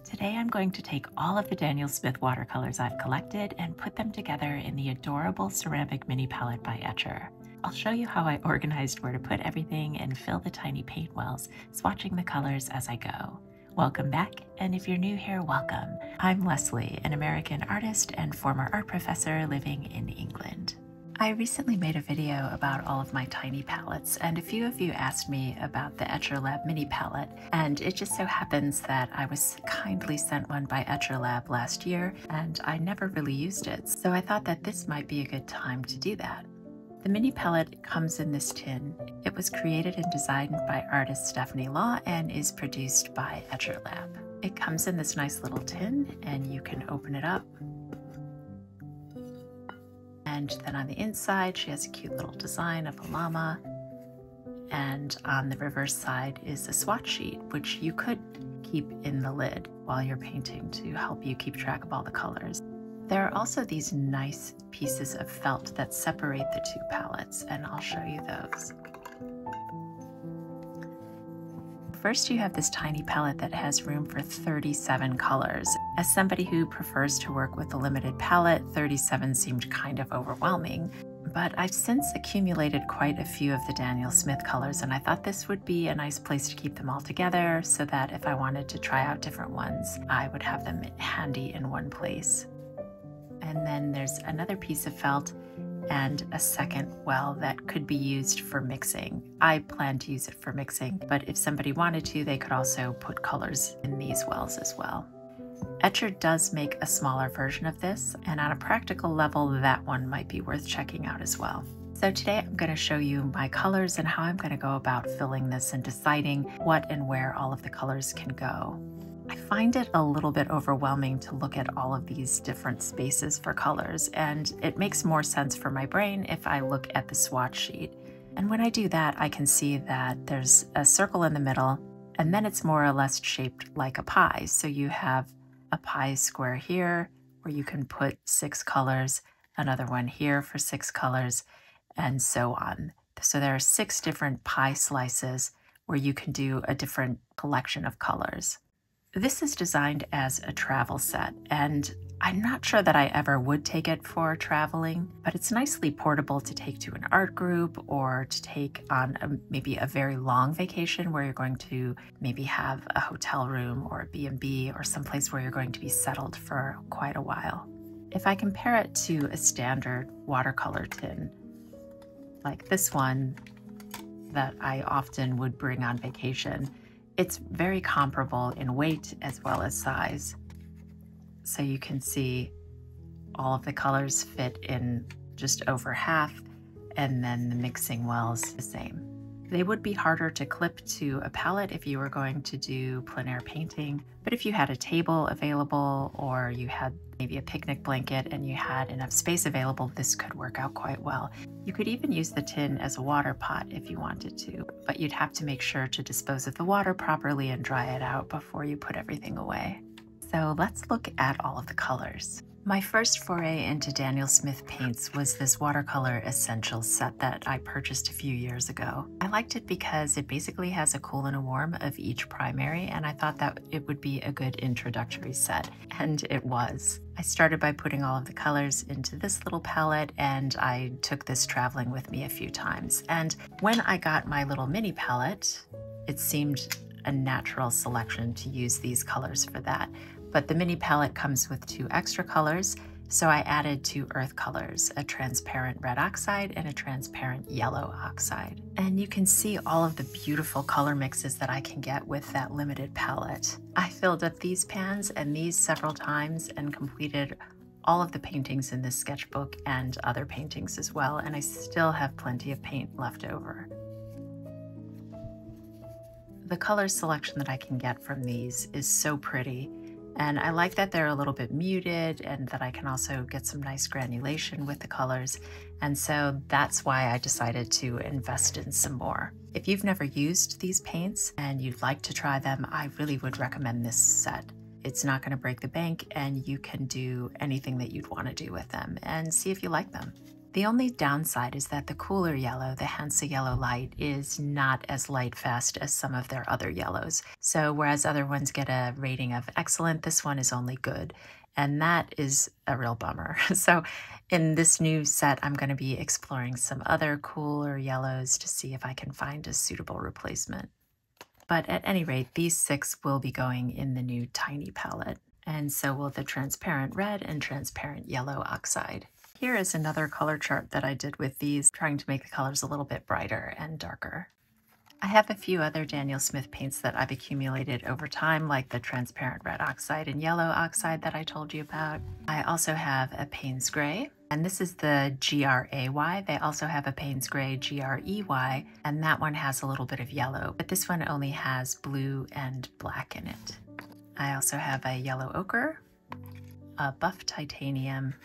Today I'm going to take all of the Daniel Smith watercolors I've collected and put them together in the adorable ceramic mini palette by Etchr. I'll show you how I organized where to put everything and fill the tiny paint wells, swatching the colors as I go. Welcome back, and if you're new here, welcome. I'm Leslie, an American artist and former art professor living in England. I recently made a video about all of my tiny palettes, and a few of you asked me about the Etchr Lab mini palette, and it just so happens that I was kindly sent one by Etchr Lab last year, and I never really used it, so I thought that this might be a good time to do that. The mini palette comes in this tin. It was created and designed by artist Stephanie Law and is produced by Etchr Lab. It comes in this nice little tin, and you can open it up. And then on the inside, she has a cute little design of a llama. And on the reverse side is a swatch sheet, which you could keep in the lid while you're painting to help you keep track of all the colors. There are also these nice pieces of felt that separate the two palettes, and I'll show you those. First, you have this tiny palette that has room for 37 colors. As somebody who prefers to work with a limited palette, 37 seemed kind of overwhelming, but I've since accumulated quite a few of the Daniel Smith colors, and I thought this would be a nice place to keep them all together so that if I wanted to try out different ones, I would have them handy in one place. And then there's another piece of felt and a second well that could be used for mixing. I plan to use it for mixing, but if somebody wanted to, they could also put colors in these wells as well. Etchr does make a smaller version of this, and on a practical level, that one might be worth checking out as well. So today I'm going to show you my colors and how I'm going to go about filling this and deciding what and where all of the colors can go. I find it a little bit overwhelming to look at all of these different spaces for colors, and it makes more sense for my brain if I look at the swatch sheet. And when I do that, I can see that there's a circle in the middle, and then it's more or less shaped like a pie. So you have a pie square here where you can put 6 colors, another one here for 6 colors, and so on. So there are 6 different pie slices where you can do a different collection of colors. This is designed as a travel set, and I'm not sure that I ever would take it for traveling, but it's nicely portable to take to an art group or to take on maybe a very long vacation where you're going to maybe have a hotel room or a B&B or someplace where you're going to be settled for quite a while. If I compare it to a standard watercolor tin, like this one that I often would bring on vacation, it's very comparable in weight as well as size. So you can see all of the colors fit in just over half, and then the mixing wells the same. They would be harder to clip to a palette if you were going to do plein air painting, but if you had a table available or you had maybe a picnic blanket and you had enough space available, this could work out quite well. You could even use the tin as a water pot if you wanted to, but you'd have to make sure to dispose of the water properly and dry it out before you put everything away. So let's look at all of the colors. My first foray into Daniel Smith paints was this Watercolor Essentials set that I purchased a few years ago. I liked it because it basically has a cool and a warm of each primary, and I thought that it would be a good introductory set, and it was. I started by putting all of the colors into this little palette, and I took this traveling with me a few times. And when I got my little mini palette, it seemed a natural selection to use these colors for that. But the mini palette comes with 2 extra colors, so I added 2 earth colors, a transparent red oxide and a transparent yellow oxide. And you can see all of the beautiful color mixes that I can get with that limited palette. I filled up these pans and these several times and completed all of the paintings in this sketchbook and other paintings as well, and I still have plenty of paint left over. The color selection that I can get from these is so pretty. And I like that they're a little bit muted and that I can also get some nice granulation with the colors. And so that's why I decided to invest in some more. If you've never used these paints and you'd like to try them, I really would recommend this set. It's not going to break the bank, and you can do anything that you'd want to do with them and see if you like them. The only downside is that the cooler yellow, the Hansa Yellow Light, is not as light fast as some of their other yellows. So whereas other ones get a rating of excellent, this one is only good. And that is a real bummer. So in this new set, I'm going to be exploring some other cooler yellows to see if I can find a suitable replacement. But at any rate, these 6 will be going in the new tiny palette. And so will the transparent red and transparent yellow oxide. Here is another color chart that I did with these, trying to make the colors a little bit brighter and darker. I have a few other Daniel Smith paints that I've accumulated over time, like the transparent red oxide and yellow oxide that I told you about. I also have a Payne's Gray, and this is the GRAY. They also have a Payne's Gray GREY, and that one has a little bit of yellow, but this one only has blue and black in it. I also have a yellow ochre, a buff titanium,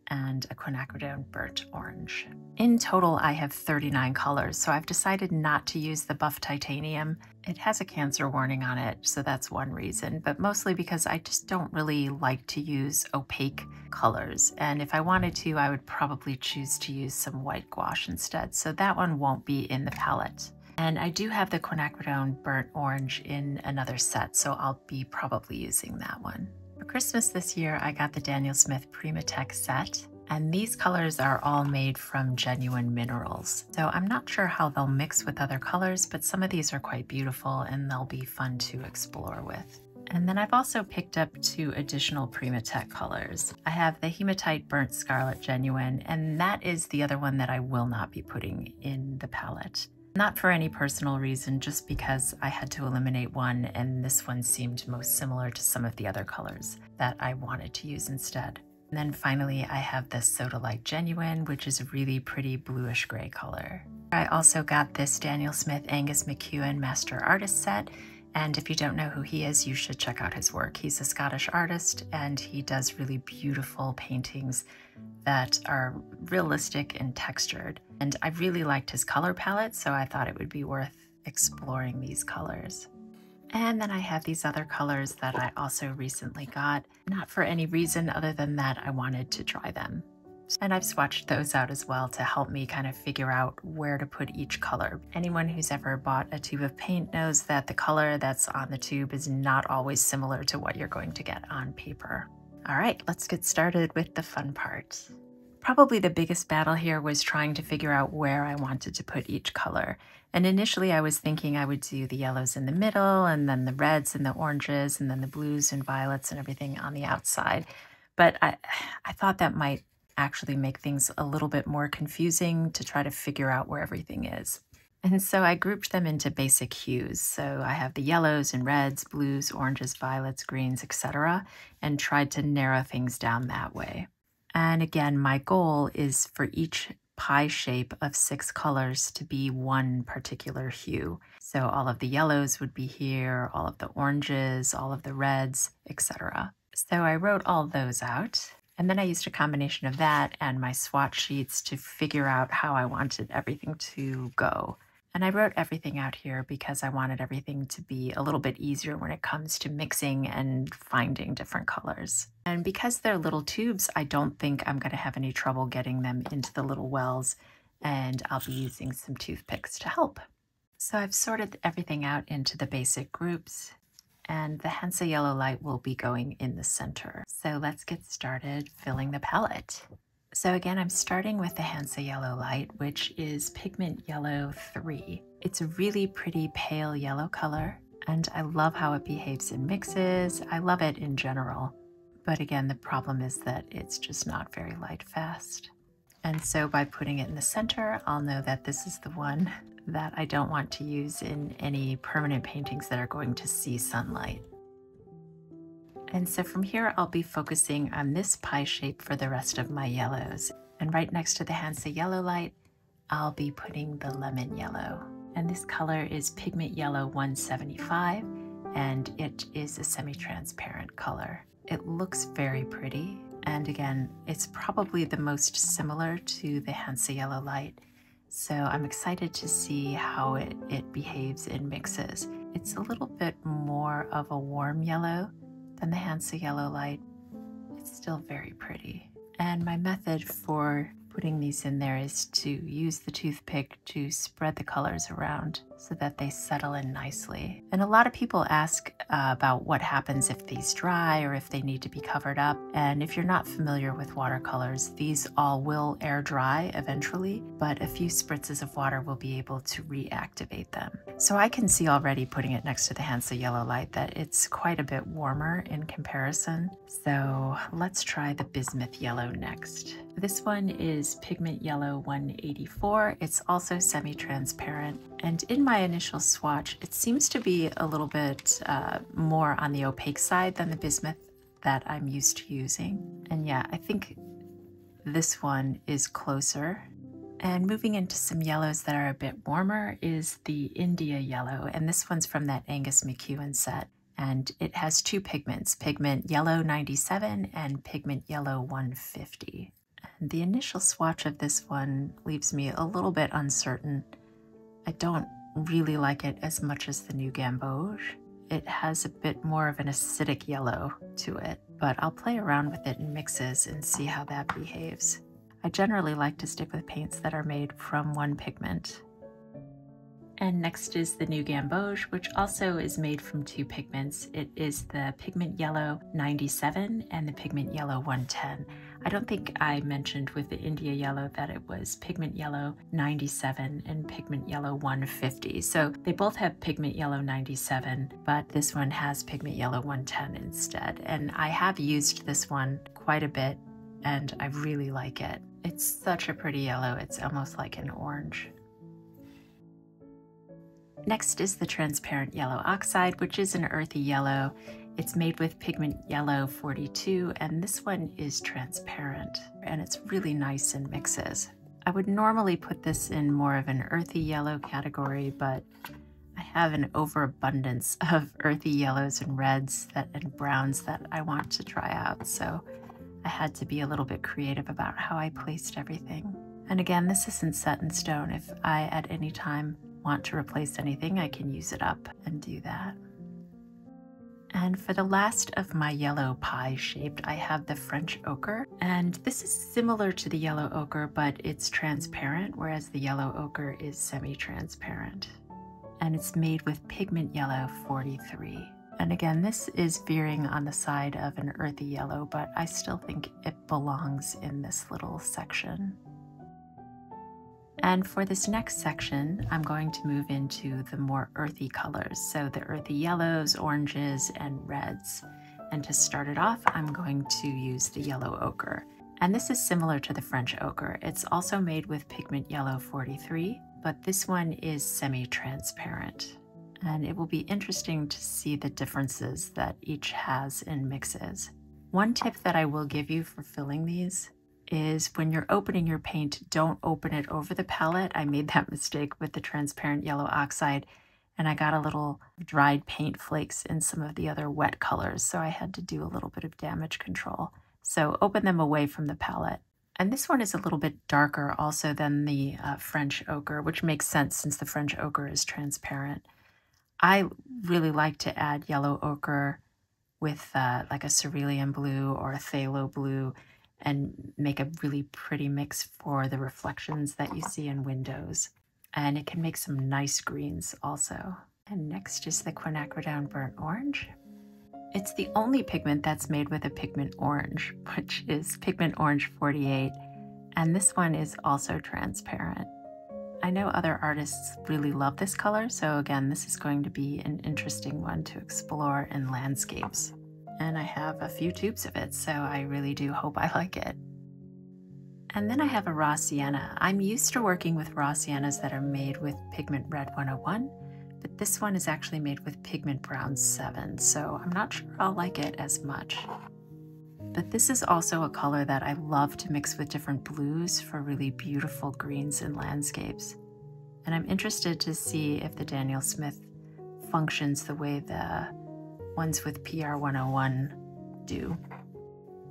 and a quinacridone burnt orange. In total, I have 39 colors, so I've decided not to use the buff titanium. It has a cancer warning on it, so that's one reason, but mostly because I just don't really like to use opaque colors. And if I wanted to, I would probably choose to use some white gouache instead, so that one won't be in the palette. And I do have the quinacridone burnt orange in another set, so I'll be probably using that one. For Christmas this year, I got the Daniel Smith Primatek Set, and these colors are all made from genuine minerals. So I'm not sure how they'll mix with other colors, but some of these are quite beautiful and they'll be fun to explore with. And then I've also picked up 2 additional Primatek colors. I have the Hematite Burnt Scarlet Genuine, and that is the other one that I will not be putting in the palette. Not for any personal reason, just because I had to eliminate one and this one seemed most similar to some of the other colors that I wanted to use instead. And then finally, I have the Soda Light Genuine, which is a really pretty bluish gray color. I also got this Daniel Smith Angus McEwan Master Artist Set, and if you don't know who he is, you should check out his work. He's a Scottish artist and he does really beautiful paintings that are realistic and textured. And I really liked his color palette, so I thought it would be worth exploring these colors. And then I have these other colors that I also recently got, not for any reason other than that I wanted to try them. And I've swatched those out as well to help me kind of figure out where to put each color. Anyone who's ever bought a tube of paint knows that the color that's on the tube is not always similar to what you're going to get on paper. All right, let's get started with the fun part. Probably the biggest battle here was trying to figure out where I wanted to put each color. And initially I was thinking I would do the yellows in the middle, and then the reds and the oranges, and then the blues and violets and everything on the outside. But I thought that might actually make things a little bit more confusing to try to figure out where everything is. And so I grouped them into basic hues. So I have the yellows and reds, blues, oranges, violets, greens, etc., and tried to narrow things down that way. And again, my goal is for each pie shape of 6 colors to be one particular hue. So all of the yellows would be here, all of the oranges, all of the reds, etc. So I wrote all those out. And then I used a combination of that and my swatch sheets to figure out how I wanted everything to go. And I wrote everything out here because I wanted everything to be a little bit easier when it comes to mixing and finding different colors. And because they're little tubes, I don't think I'm going to have any trouble getting them into the little wells, and I'll be using some toothpicks to help. So I've sorted everything out into the basic groups, and the Hansa Yellow Light will be going in the center. So let's get started filling the palette. So again, I'm starting with the Hansa Yellow Light, which is Pigment Yellow 3. It's a really pretty pale yellow color, and I love how it behaves in mixes. I love it in general. But again, the problem is that it's just not very light fast. And so by putting it in the center, I'll know that this is the one that I don't want to use in any permanent paintings that are going to see sunlight. And so from here, I'll be focusing on this pie shape for the rest of my yellows. And right next to the Hansa Yellow Light, I'll be putting the lemon yellow. And this color is Pigment Yellow 175, and it is a semi-transparent color. It looks very pretty. And again, it's probably the most similar to the Hansa Yellow Light. So I'm excited to see how it behaves in mixes. It's a little bit more of a warm yellow than the Hansa Yellow Light. It's still very pretty. And my method for putting these in there is to use the toothpick to spread the colors around so that they settle in nicely. And a lot of people ask about what happens if these dry or if they need to be covered up. And if you're not familiar with watercolors, these all will air dry eventually, but a few spritzes of water will be able to reactivate them. So I can see already putting it next to the Hansa Yellow Light that it's quite a bit warmer in comparison. So let's try the Bismuth Yellow next. This one is Pigment Yellow 184. It's also semi-transparent. And in my initial swatch, it seems to be a little bit more on the opaque side than the bismuth that I'm used to using. And yeah, I think this one is closer. And moving into some yellows that are a bit warmer is the India Yellow. And this one's from that Angus McEwan set. And it has two pigments, Pigment Yellow 97 and Pigment Yellow 150. And the initial swatch of this one leaves me a little bit uncertain. I don't really like it as much as the new Gamboge. It has a bit more of an acidic yellow to it, but I'll play around with it in mixes and see how that behaves. I generally like to stick with paints that are made from one pigment. And next is the new Gamboge, which also is made from two pigments. It is the Pigment Yellow 97 and the Pigment Yellow 110. I don't think I mentioned with the India Yellow that it was Pigment Yellow 97 and Pigment Yellow 150. So they both have Pigment Yellow 97, but this one has Pigment Yellow 110 instead. And I have used this one quite a bit and I really like it. It's such a pretty yellow, it's almost like an orange. Next is the Transparent Yellow Oxide, which is an earthy yellow. It's made with Pigment Yellow 42, and this one is transparent, and it's really nice in mixes. I would normally put this in more of an earthy yellow category, but I have an overabundance of earthy yellows and reds and browns that I want to try out, so I had to be a little bit creative about how I placed everything. And again, this isn't set in stone. If I at any time want to replace anything, I can use it up and do that. And for the last of my yellow pie shaped, I have the French Ochre. And this is similar to the yellow ochre, but it's transparent, whereas the yellow ochre is semi-transparent. And it's made with Pigment Yellow 43. And again, this is veering on the side of an earthy yellow, but I still think it belongs in this little section. And for this next section, I'm going to move into the more earthy colors, so the earthy yellows, oranges, and reds. And to start it off, I'm going to use the yellow ochre. And this is similar to the French ochre. It's also made with Pigment Yellow 43, but this one is semi-transparent. And it will be interesting to see the differences that each has in mixes. One tip that I will give you for filling these is when you're opening your paint, don't open it over the palette. I made that mistake with the Transparent Yellow Oxide, and I got a little dried paint flakes in some of the other wet colors, so I had to do a little bit of damage control. So open them away from the palette. And this one is a little bit darker also than the French ochre, which makes sense since the French ochre is transparent. I really like to add yellow ochre with like a cerulean blue or a phthalo blue and make a really pretty mix for the reflections that you see in windows. And it can make some nice greens also. And next is the Quinacridone Burnt Orange. It's the only pigment that's made with a pigment orange, which is Pigment Orange 48. And this one is also transparent. I know other artists really love this color, so again, this is going to be an interesting one to explore in landscapes. And I have a few tubes of it, so I really do hope I like it. And then I have a raw sienna. I'm used to working with raw siennas that are made with Pigment Red 101, but this one is actually made with Pigment Brown 7, so I'm not sure I'll like it as much. But this is also a color that I love to mix with different blues for really beautiful greens in landscapes. And I'm interested to see if the Daniel Smith functions the way the ones with PR 101 do.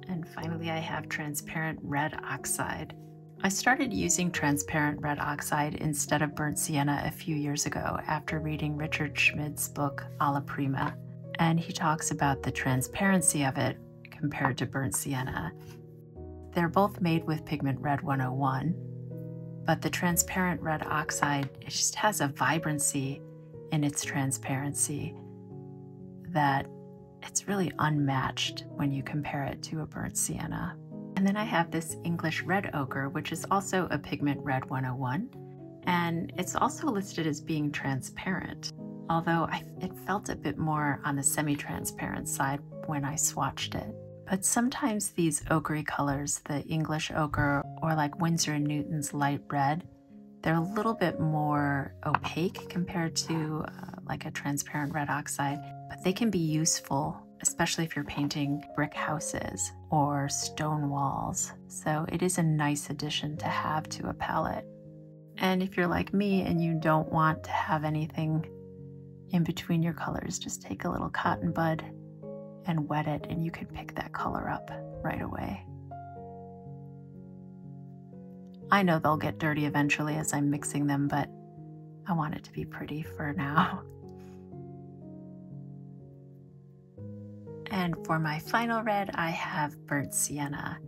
And finally, I have Transparent Red Oxide. I started using Transparent Red Oxide instead of Burnt Sienna a few years ago after reading Richard Schmid's book, Alla Prima. And he talks about the transparency of it compared to Burnt Sienna. They're both made with Pigment Red 101, but the transparent red oxide, it just has a vibrancy in its transparency that it's really unmatched when you compare it to a burnt sienna. And then I have this English Red Ochre, which is also a Pigment Red 101, and it's also listed as being transparent, although it felt a bit more on the semi-transparent side when I swatched it. But sometimes these ochre colors, the English Ochre or like Winsor & Newton's Light Red, they're a little bit more opaque compared to like a transparent red oxide, but they can be useful, especially if you're painting brick houses or stone walls. So it is a nice addition to have to a palette. And if you're like me and you don't want to have anything in between your colors, just take a little cotton bud and wet it and you can pick that color up right away. I know they'll get dirty eventually as I'm mixing them, but I want it to be pretty for now. And for my final red, I have Burnt Sienna.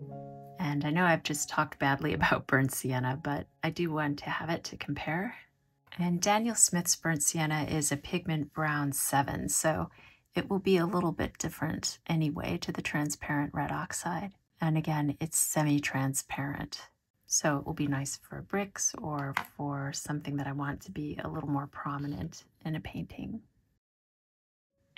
And I know I've just talked badly about Burnt Sienna, but I do want to have it to compare. And Daniel Smith's Burnt Sienna is a Pigment Brown 7, so it will be a little bit different anyway to the transparent red oxide. And again, it's semi-transparent. So it will be nice for bricks or for something that I want to be a little more prominent in a painting.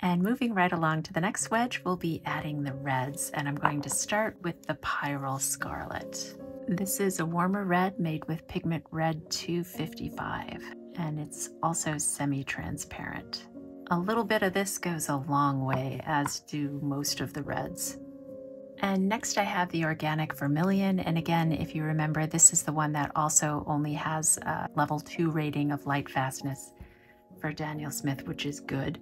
And moving right along to the next wedge, we'll be adding the reds, and I'm going to start with the Pyrrole Scarlet. This is a warmer red made with Pigment Red 255, and it's also semi-transparent. A little bit of this goes a long way, as do most of the reds. And next I have the Organic Vermilion, and again, if you remember, this is the one that also only has a level 2 rating of light fastness for Daniel Smith, which is good.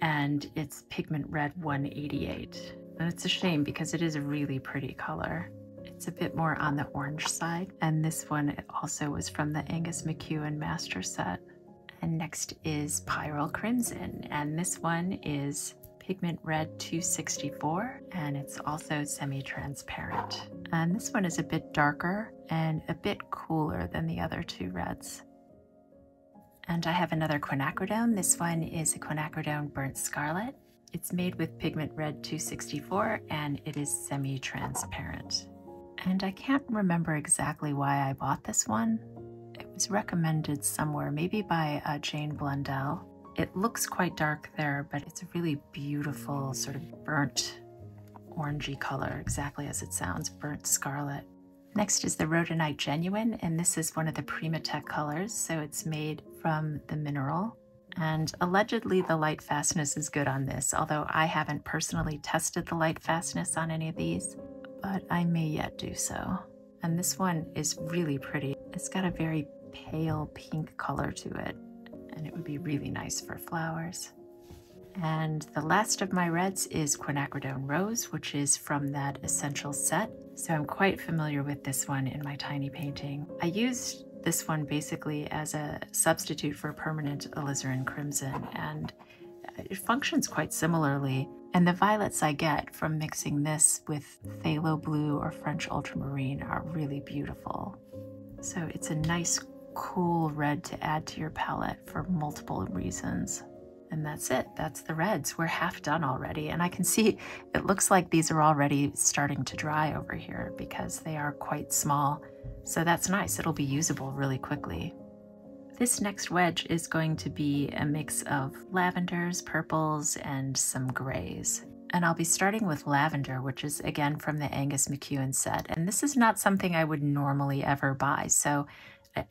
And it's Pigment Red 188. And it's a shame because it is a really pretty color. It's a bit more on the orange side. And this one also was from the Angus McEwan Master Set. And next is Pyrrole Crimson. And this one is Pigment Red 264. And it's also semi-transparent. And this one is a bit darker and a bit cooler than the other two reds. And I have another quinacridone. This one is a quinacridone Burnt Scarlet. It's made with Pigment Red 264 and it is semi-transparent. And I can't remember exactly why I bought this one. It was recommended somewhere, maybe by Jane Blundell. It looks quite dark there, but it's a really beautiful sort of burnt orangey color, exactly as it sounds, Burnt Scarlet. Next is the Rhodonite Genuine, and this is one of the Primatek colors, so it's made from the mineral. And allegedly the light fastness is good on this, although I haven't personally tested the light fastness on any of these, but I may yet do so. And this one is really pretty. It's got a very pale pink color to it, and it would be really nice for flowers. And the last of my reds is Quinacridone Rose, which is from that Essential set. So I'm quite familiar with this one in my tiny painting. I used this one basically as a substitute for permanent alizarin crimson, and it functions quite similarly. And the violets I get from mixing this with phthalo blue or French ultramarine are really beautiful. So it's a nice, cool red to add to your palette for multiple reasons. And that's it. That's the reds. We're half done already. And I can see it looks like these are already starting to dry over here because they are quite small. So that's nice. It'll be usable really quickly. This next wedge is going to be a mix of lavenders, purples, and some grays. And I'll be starting with lavender, which is again from the Angus McEwan set. And this is not something I would normally ever buy, so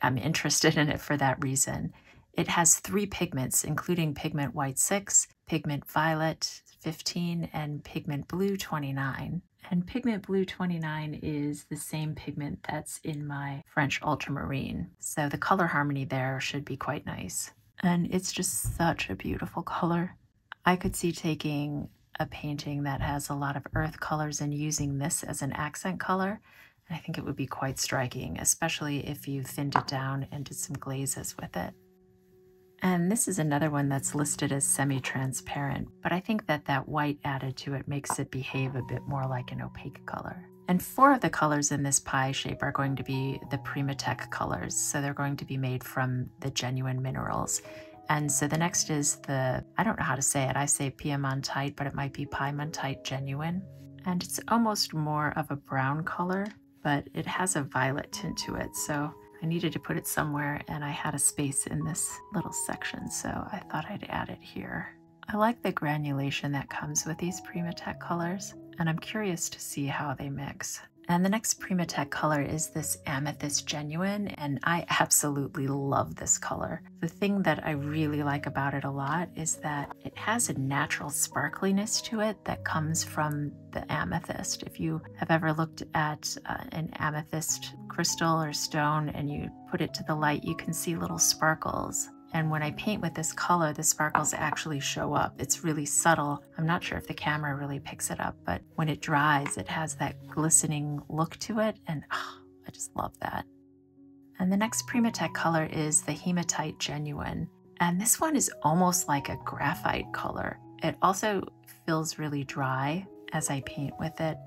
I'm interested in it for that reason. It has 3 pigments, including Pigment White 6, Pigment Violet 15, and Pigment Blue 29. And Pigment Blue 29 is the same pigment that's in my French ultramarine. So the color harmony there should be quite nice. And it's just such a beautiful color. I could see taking a painting that has a lot of earth colors and using this as an accent color. And I think it would be quite striking, especially if you thinned it down and did some glazes with it. And this is another one that's listed as semi-transparent, but I think that that white added to it makes it behave a bit more like an opaque color. And 4 of the colors in this pie shape are going to be the Primatek Colors, so they're going to be made from the genuine minerals. And so the next is the, I don't know how to say it, I say Piemontite, but it might be Piemontite Genuine. And it's almost more of a brown color, but it has a violet tint to it, so I needed to put it somewhere and I had a space in this little section, so I thought I'd add it here. I like the granulation that comes with these Primatek colors, and I'm curious to see how they mix. And the next Primatek color is this Amethyst Genuine, and I absolutely love this color. The thing that I really like about it a lot is that it has a natural sparkliness to it that comes from the amethyst. If you have ever looked at an amethyst crystal or stone and you put it to the light, you can see little sparkles. And when I paint with this color, the sparkles actually show up. It's really subtle. I'm not sure if the camera really picks it up, but when it dries, it has that glistening look to it, and I just love that. And the next Primatek color is the Hematite Genuine. And this one is almost like a graphite color. It also feels really dry as I paint with it.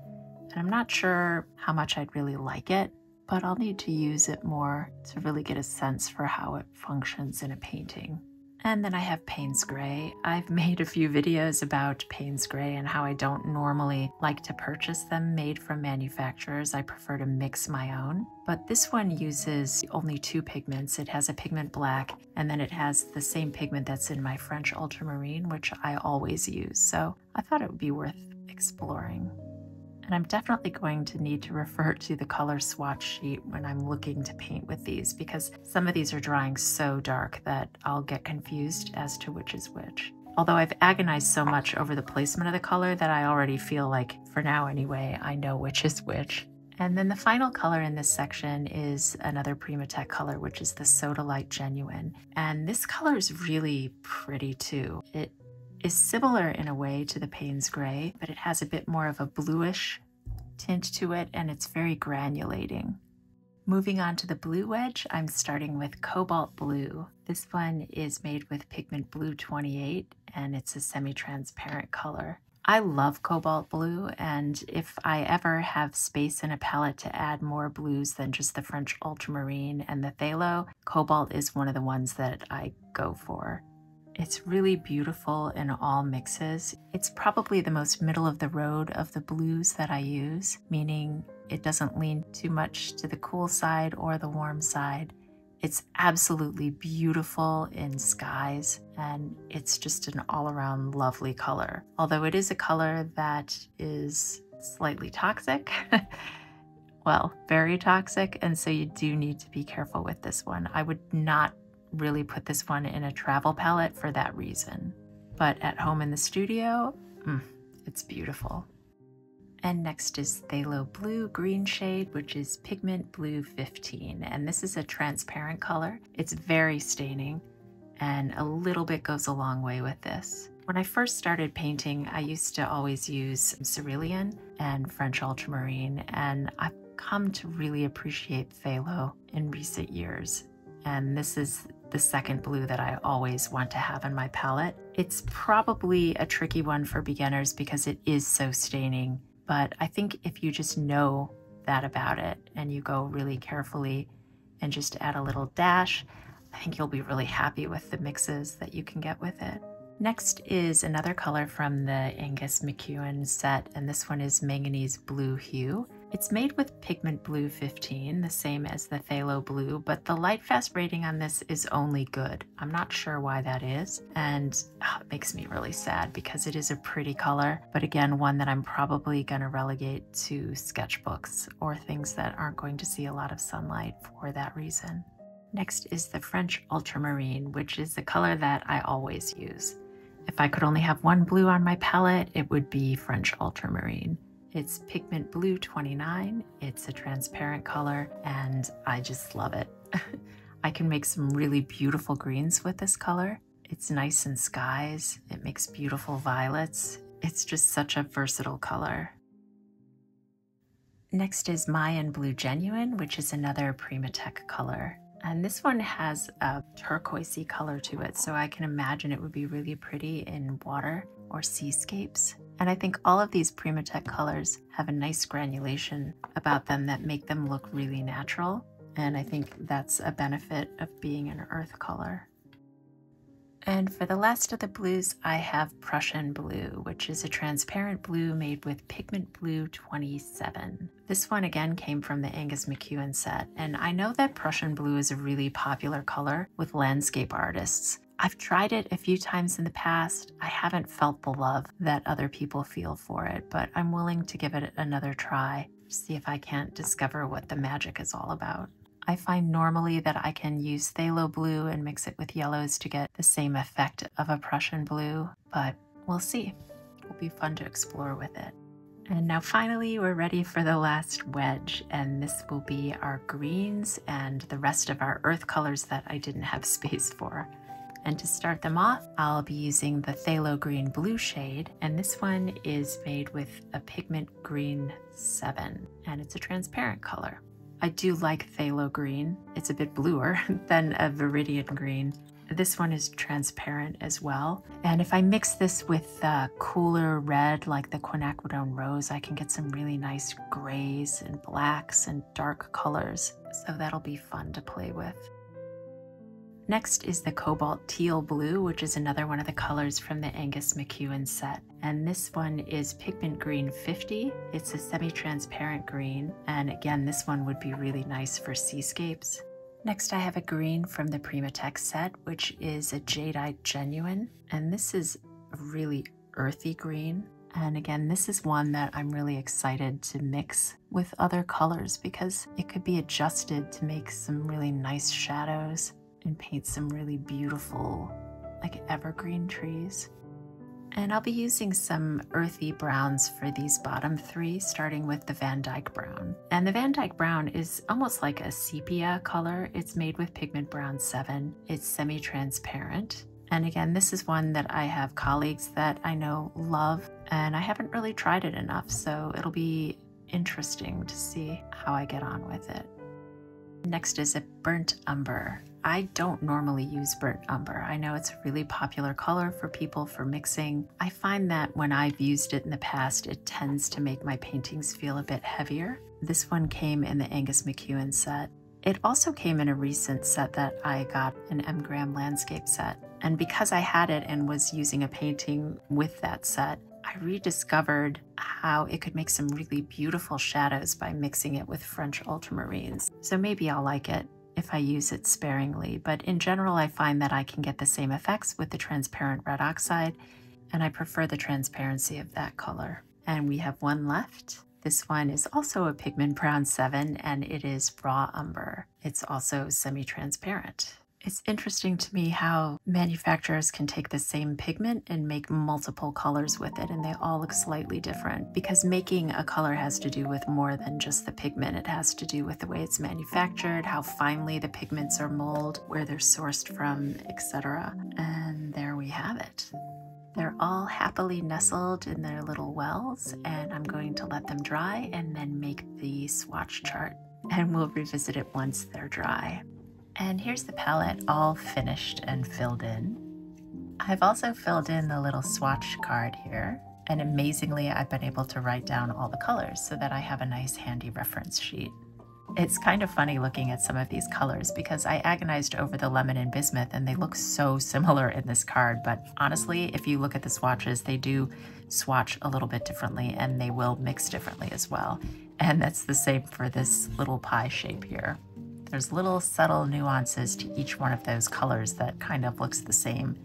And I'm not sure how much I'd really like it, but I'll need to use it more to really get a sense for how it functions in a painting. And then I have Payne's Gray. I've made a few videos about Payne's Gray and how I don't normally like to purchase them made from manufacturers. I prefer to mix my own. But this one uses only 2 pigments. It has a pigment black, and then it has the same pigment that's in my French ultramarine, which I always use. So I thought it would be worth exploring. And I'm definitely going to need to refer to the color swatch sheet when I'm looking to paint with these, because some of these are drying so dark that I'll get confused as to which is which. Although I've agonized so much over the placement of the color that I already feel like, for now anyway, I know which is which. And then the final color in this section is another Primatek color, which is the Sodalite Genuine. And this color is really pretty too. It is similar in a way to the Payne's Gray, but it has a bit more of a bluish tint to it, and it's very granulating. Moving on to the blue wedge, I'm starting with Cobalt Blue. This one is made with pigment Blue 28, and it's a semi-transparent color. I love Cobalt Blue, and if I ever have space in a palette to add more blues than just the French Ultramarine and the Phthalo, Cobalt is one of the ones that I go for. It's really beautiful in all mixes. It's probably the most middle of the road of the blues that I use, meaning it doesn't lean too much to the cool side or the warm side. It's absolutely beautiful in skies, and it's just an all-around lovely color. Although it is a color that is slightly toxic, well, very toxic, and so you do need to be careful with this one. I would not really put this one in a travel palette for that reason. But at home in the studio, it's beautiful. And next is Phthalo Blue Green shade, which is pigment Blue 15. And this is a transparent color. It's very staining, and a little bit goes a long way with this. When I first started painting, I used to always use cerulean and French ultramarine, and I've come to really appreciate phthalo in recent years. And this is the second blue that I always want to have in my palette. It's probably a tricky one for beginners because it is so staining, but I think if you just know that about it and you go really carefully and just add a little dash, I think you'll be really happy with the mixes that you can get with it. Next is another color from the Angus McEwan set, and this one is Manganese Blue Hue. It's made with pigment Blue 15, the same as the Phthalo Blue, but the light fast rating on this is only good. I'm not sure why that is, and it makes me really sad because it is a pretty color, but again, one that I'm probably going to relegate to sketchbooks or things that aren't going to see a lot of sunlight for that reason. Next is the French Ultramarine, which is the color that I always use. If I could only have one blue on my palette, it would be French Ultramarine. It's pigment Blue 29, it's a transparent color, and I just love it. I can make some really beautiful greens with this color. It's nice in skies, it makes beautiful violets. It's just such a versatile color. Next is Mayan Blue Genuine, which is another Primatek color. And this one has a turquoisey color to it, so I can imagine it would be really pretty in water or seascapes. And I think all of these Primatek colors have a nice granulation about them that make them look really natural. And I think that's a benefit of being an earth color. And for the last of the blues, I have Prussian Blue, which is a transparent blue made with Pigment Blue 27. This one again came from the Angus McEwan set, and I know that Prussian Blue is a really popular color with landscape artists. I've tried it a few times in the past. I haven't felt the love that other people feel for it, but I'm willing to give it another try, see if I can't discover what the magic is all about. I find normally that I can use phthalo blue and mix it with yellows to get the same effect of a Prussian blue, but we'll see. It'll be fun to explore with it. And now finally, we're ready for the last wedge, and this will be our greens and the rest of our earth colors that I didn't have space for. And to start them off, I'll be using the phthalo green blue shade, and this one is made with a pigment green 7, and it's a transparent color. I do like phthalo green. It's a bit bluer than a viridian green. This one is transparent as well. And if I mix this with cooler red like the quinacridone rose, I can get some really nice grays and blacks and dark colors. So that'll be fun to play with. Next is the cobalt teal blue, which is another one of the colors from the Angus McEwan set. And this one is pigment green 50. It's a semi-transparent green. And again, this one would be really nice for seascapes. Next, I have a green from the Primatek set, which is a jadeite genuine. And this is a really earthy green. And again, this is one that I'm really excited to mix with other colors because it could be adjusted to make some really nice shadows and paint some really beautiful, like evergreen trees. And I'll be using some earthy browns for these bottom three, starting with the Van Dyke brown. And the Van Dyke brown is almost like a sepia color. It's made with pigment brown 7. It's semi-transparent. And again, this is one that I have colleagues that I know love, and I haven't really tried it enough, so it'll be interesting to see how I get on with it. Next is a burnt umber. I don't normally use burnt umber. I know it's a really popular color for people for mixing. I find that when I've used it in the past, it tends to make my paintings feel a bit heavier. This one came in the Angus McEwan set. It also came in a recent set that I got, an M. Graham landscape set. And because I had it and was using a painting with that set, I rediscovered how it could make some really beautiful shadows by mixing it with French ultramarines. So maybe I'll like it if I use it sparingly, but in general I find that I can get the same effects with the transparent red oxide, and I prefer the transparency of that color. And we have one left. This one is also a pigment brown 7, and it is raw umber. It's also semi-transparent. It's interesting to me how manufacturers can take the same pigment and make multiple colors with it, and they all look slightly different, because making a color has to do with more than just the pigment. It has to do with the way it's manufactured, how finely the pigments are molded, where they're sourced from, etc. And there we have it. They're all happily nestled in their little wells, and I'm going to let them dry and then make the swatch chart, and we'll revisit it once they're dry. And here's the palette all finished and filled in. I've also filled in the little swatch card here, and amazingly I've been able to write down all the colors so that I have a nice handy reference sheet. It's kind of funny looking at some of these colors because I agonized over the lemon and bismuth and they look so similar in this card, but honestly, if you look at the swatches, they do swatch a little bit differently and they will mix differently as well. And that's the same for this little pie shape here. There's little subtle nuances to each one of those colors that kind of looks the same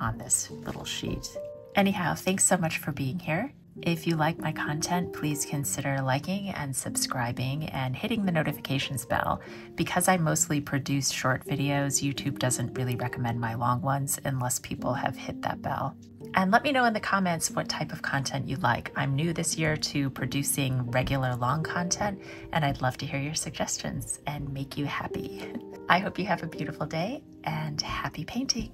on this little sheet. Anyhow, thanks so much for being here. If you like my content, please consider liking and subscribing and hitting the notifications bell. Because I mostly produce short videos, YouTube doesn't really recommend my long ones unless people have hit that bell. And let me know in the comments what type of content you like. I'm new this year to producing regular long content, and I'd love to hear your suggestions and make you happy. I hope you have a beautiful day and happy painting.